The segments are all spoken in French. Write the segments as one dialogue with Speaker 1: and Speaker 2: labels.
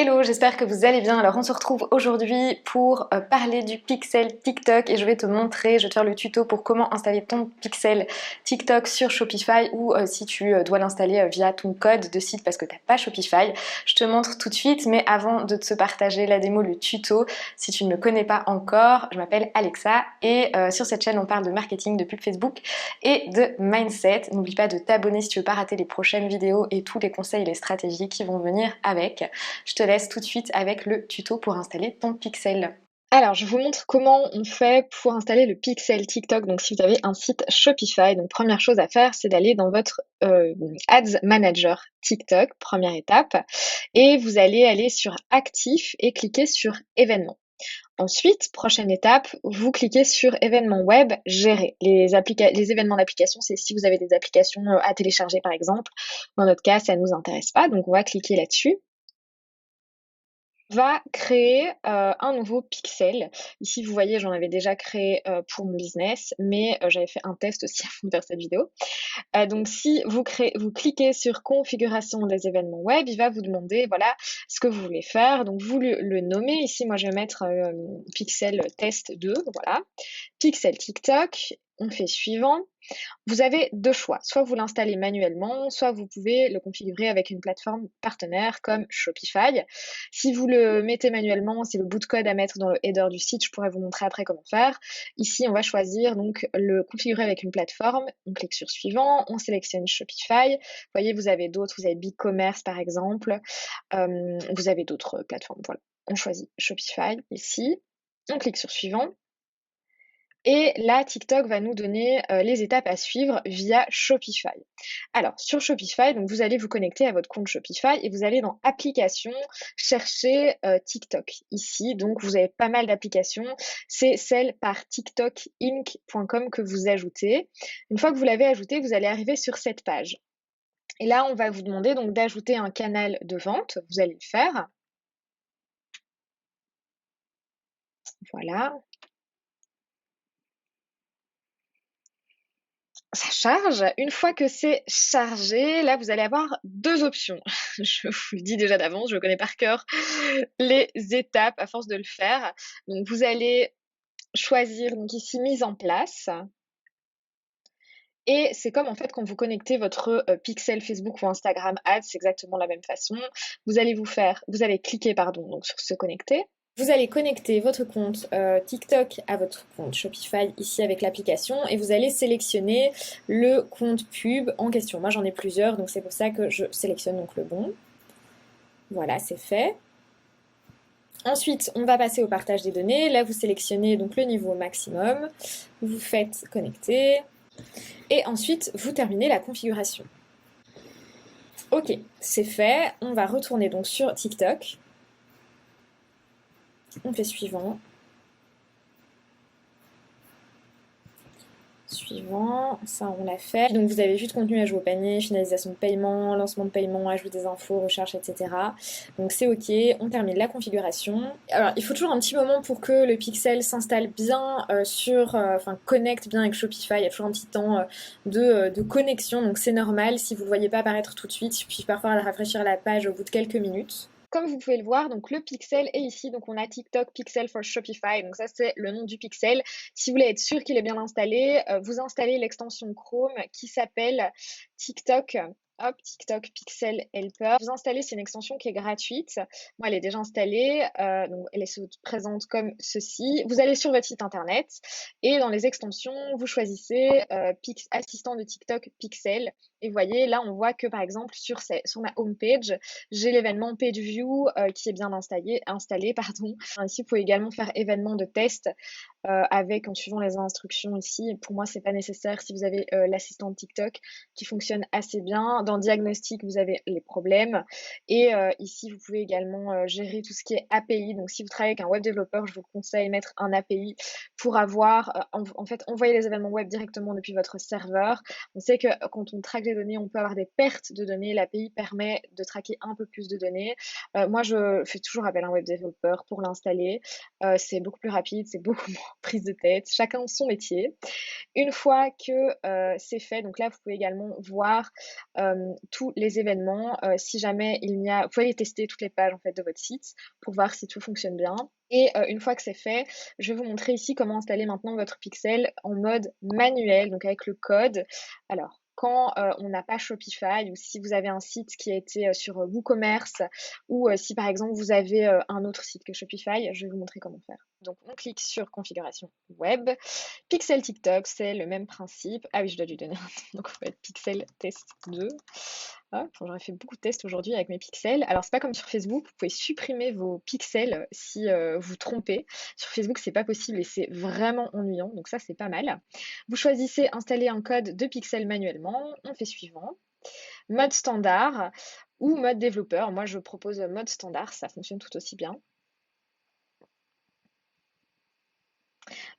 Speaker 1: Hello, j'espère que vous allez bien. Alors on se retrouve aujourd'hui pour parler du pixel TikTok et je vais te montrer, je vais te faire le tuto pour comment installer ton pixel TikTok sur Shopify ou si tu dois l'installer via ton code de site parce que tu n'as pas Shopify. Je te montre tout de suite, mais avant de te partager la démo, le tuto, si tu ne me connais pas encore, je m'appelle Alexa et sur cette chaîne on parle de marketing, de pub Facebook et de mindset. N'oublie pas de t'abonner si tu veux pas rater les prochaines vidéos et tous les conseils et les stratégies qui vont venir avec. Je te laisse tout de suite avec le tuto pour installer ton pixel. Alors, je vous montre comment on fait pour installer le pixel TikTok. Donc, si vous avez un site Shopify, donc première chose à faire, c'est d'aller dans votre Ads Manager TikTok, première étape, et vous allez aller sur Actif et cliquer sur Événements. Ensuite, prochaine étape, vous cliquez sur événements web gérer. Les événements d'application, c'est si vous avez des applications à télécharger par exemple. Dans notre cas, ça ne nous intéresse pas, donc on va cliquer là-dessus. Va créer un nouveau pixel. Ici, vous voyez, j'en avais déjà créé pour mon business, mais j'avais fait un test aussi avant de faire cette vidéo. Donc, si vous cliquez sur configuration des événements web, il va vous demander, voilà, ce que vous voulez faire. Donc, vous le nommez. Ici, moi, je vais mettre pixel test 2, voilà. Pixel TikTok. On fait suivant. Vous avez deux choix, soit vous l'installez manuellement, soit vous pouvez le configurer avec une plateforme partenaire comme Shopify. Si vous le mettez manuellement, c'est le bout de code à mettre dans le header du site, je pourrais vous montrer après comment faire. Ici, on va choisir donc le configurer avec une plateforme, on clique sur suivant, on sélectionne Shopify. Vous voyez, vous avez d'autres, vous avez BigCommerce par exemple, vous avez d'autres plateformes, voilà. On choisit Shopify ici, on clique sur suivant. Et là, TikTok va nous donner les étapes à suivre via Shopify. Alors, sur Shopify, donc vous allez vous connecter à votre compte Shopify et vous allez dans Applications, chercher TikTok. Ici, donc vous avez pas mal d'applications. C'est celle par tiktokinc.com que vous ajoutez. Une fois que vous l'avez ajouté, vous allez arriver sur cette page. Et là, on va vous demander donc d'ajouter un canal de vente. Vous allez le faire. Voilà. Ça charge. Une fois que c'est chargé, là, vous allez avoir deux options. Je vous le dis déjà d'avance, je connais par cœur les étapes à force de le faire. Donc, vous allez choisir, donc ici, mise en place. Et c'est comme en fait quand vous connectez votre pixel Facebook ou Instagram Ads, c'est exactement la même façon. Vous allez cliquer pardon, donc sur se connecter. Vous allez connecter votre compte TikTok à votre compte Shopify ici avec l'application et vous allez sélectionner le compte pub en question. Moi j'en ai plusieurs donc c'est pour ça que je sélectionne donc le bon. Voilà, c'est fait. Ensuite, on va passer au partage des données. Là, vous sélectionnez donc le niveau maximum. Vous faites connecter. Et ensuite, vous terminez la configuration. Ok, c'est fait. On va retourner donc sur TikTok. On fait suivant. Suivant, ça on l'a fait. Donc vous avez juste contenu, ajout au panier, finalisation de paiement, lancement de paiement, ajout des infos, recherche, etc. Donc c'est ok, on termine la configuration. Alors il faut toujours un petit moment pour que le pixel s'installe bien connecte bien avec Shopify. Il y a toujours un petit temps de connexion, donc c'est normal. Si vous ne le voyez pas apparaître tout de suite, il suffit parfois de rafraîchir la page au bout de quelques minutes. Comme vous pouvez le voir, donc le pixel est ici, donc on a TikTok Pixel for Shopify, donc ça c'est le nom du pixel. Si vous voulez être sûr qu'il est bien installé, vous installez l'extension Chrome qui s'appelle TikTok. Hop, TikTok Pixel Helper. Vous installez, c'est une extension qui est gratuite. Moi, elle est déjà installée, donc elle se présente comme ceci. Vous allez sur votre site internet et dans les extensions, vous choisissez assistant de TikTok Pixel. Et vous voyez, là, on voit que par exemple sur ma home page, j'ai l'événement PageView qui est bien installé pardon. Ici, vous pouvez également faire événement de test en suivant les instructions ici. Pour moi, c'est pas nécessaire si vous avez l'assistant TikTok qui fonctionne assez bien. Dans diagnostic, vous avez les problèmes. Et ici, vous pouvez également gérer tout ce qui est API. Donc, si vous travaillez avec un web développeur, je vous conseille de mettre un API pour avoir, en fait, envoyer les événements web directement depuis votre serveur. On sait que quand on traque les données, on peut avoir des pertes de données. L'API permet de traquer un peu plus de données. Moi, je fais toujours appel à un web développeur pour l'installer. C'est beaucoup plus rapide, c'est beaucoup moins prise de tête. Chacun son métier. Une fois que c'est fait, donc là, vous pouvez également voir tous les événements. Si jamais vous pouvez les tester toutes les pages en fait de votre site pour voir si tout fonctionne bien. Et une fois que c'est fait, je vais vous montrer ici comment installer maintenant votre pixel en mode manuel, donc avec le code. Alors, quand on n'a pas Shopify ou si vous avez un site qui a été sur WooCommerce ou si par exemple vous avez un autre site que Shopify, je vais vous montrer comment faire. Donc on clique sur configuration web. Pixel TikTok, c'est le même principe. Ah oui, je dois lui donner un nom, donc on va être pixel test 2. Ah, j'aurais fait beaucoup de tests aujourd'hui avec mes pixels. Alors, c'est pas comme sur Facebook, vous pouvez supprimer vos pixels si vous trompez. Sur Facebook, c'est pas possible et c'est vraiment ennuyant, donc ça, c'est pas mal. Vous choisissez installer un code de pixels manuellement, on fait suivant. Mode standard ou mode développeur. Moi, je propose mode standard, ça fonctionne tout aussi bien.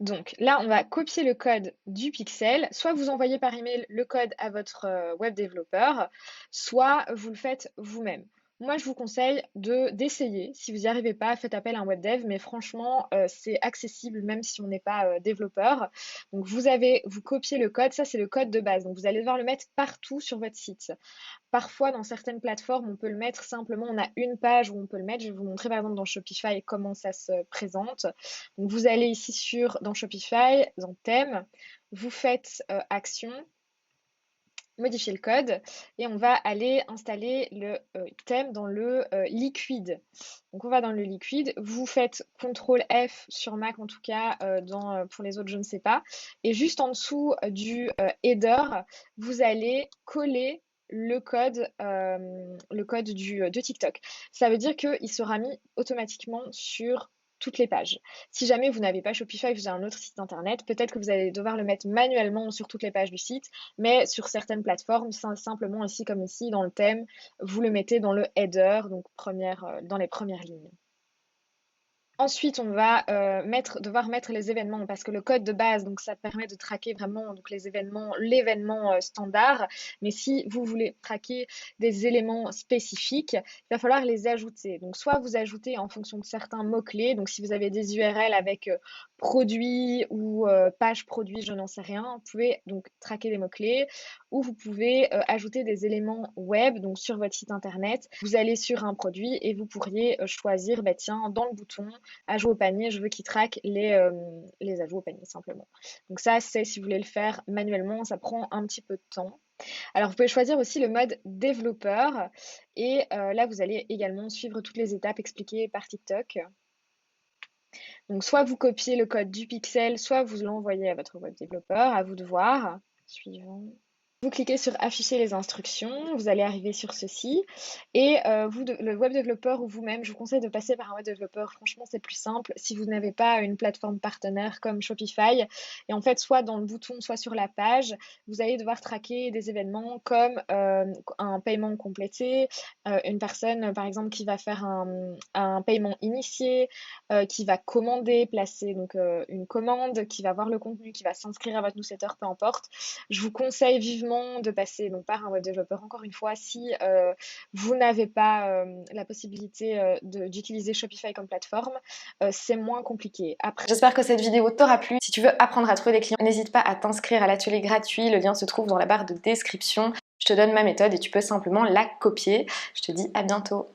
Speaker 1: Donc là, on va copier le code du pixel. Soit vous envoyez par email le code à votre web développeur, soit vous le faites vous-même. Moi, je vous conseille d'essayer. Si vous n'y arrivez pas, faites appel à un web dev, mais franchement, c'est accessible même si on n'est pas développeur. Donc, vous copiez le code, ça c'est le code de base. Donc, vous allez devoir le mettre partout sur votre site. Parfois, dans certaines plateformes, on peut le mettre simplement, on a une page où on peut le mettre. Je vais vous montrer par exemple dans Shopify comment ça se présente. Donc, vous allez ici dans Shopify, dans thème, vous faites action, modifier le code et on va aller installer le thème dans le liquide. Donc on va dans le liquide, vous faites CTRL F sur Mac en tout cas, pour les autres je ne sais pas, et juste en dessous du header, vous allez coller le code de TikTok. Ça veut dire qu'il sera mis automatiquement sur toutes les pages. Si jamais vous n'avez pas Shopify, vous avez un autre site internet, peut-être que vous allez devoir le mettre manuellement sur toutes les pages du site, mais sur certaines plateformes, simplement ici comme ici dans le thème, vous le mettez dans le header, donc dans les premières lignes. Ensuite, on va devoir mettre les événements parce que le code de base, donc ça permet de traquer vraiment donc l'événement standard. Mais si vous voulez traquer des éléments spécifiques, il va falloir les ajouter. Donc soit vous ajoutez en fonction de certains mots-clés. Donc si vous avez des URL avec produit ou page produit, je n'en sais rien, vous pouvez donc traquer des mots-clés ou vous pouvez ajouter des éléments web, donc sur votre site internet. Vous allez sur un produit et vous pourriez choisir, bah, tiens, dans le bouton ajout au panier, je veux qu'il traque les ajouts au panier simplement. Donc ça, c'est si vous voulez le faire manuellement, ça prend un petit peu de temps. Alors vous pouvez choisir aussi le mode développeur et là vous allez également suivre toutes les étapes expliquées par TikTok. Donc soit vous copiez le code du pixel, soit vous l'envoyez à votre web développeur, à vous de voir. Suivant. Vous cliquez sur afficher les instructions, vous allez arriver sur ceci et le web développeur ou vous-même, je vous conseille de passer par un web développeur. Franchement, c'est plus simple si vous n'avez pas une plateforme partenaire comme Shopify. Et en fait, soit dans le bouton, soit sur la page, vous allez devoir traquer des événements comme un paiement complété, une personne par exemple qui va faire un paiement initié, qui va commander, placer donc une commande, qui va voir le contenu, qui va s'inscrire à votre newsletter, peu importe. Je vous conseille vivement de passer donc, par un web développeur. Encore une fois, si vous n'avez pas la possibilité d'utiliser Shopify comme plateforme, c'est moins compliqué. Après,
Speaker 2: j'espère que cette vidéo t'aura plu. Si tu veux apprendre à trouver des clients, n'hésite pas à t'inscrire à l'atelier gratuit. Le lien se trouve dans la barre de description. Je te donne ma méthode et tu peux simplement la copier. Je te dis à bientôt.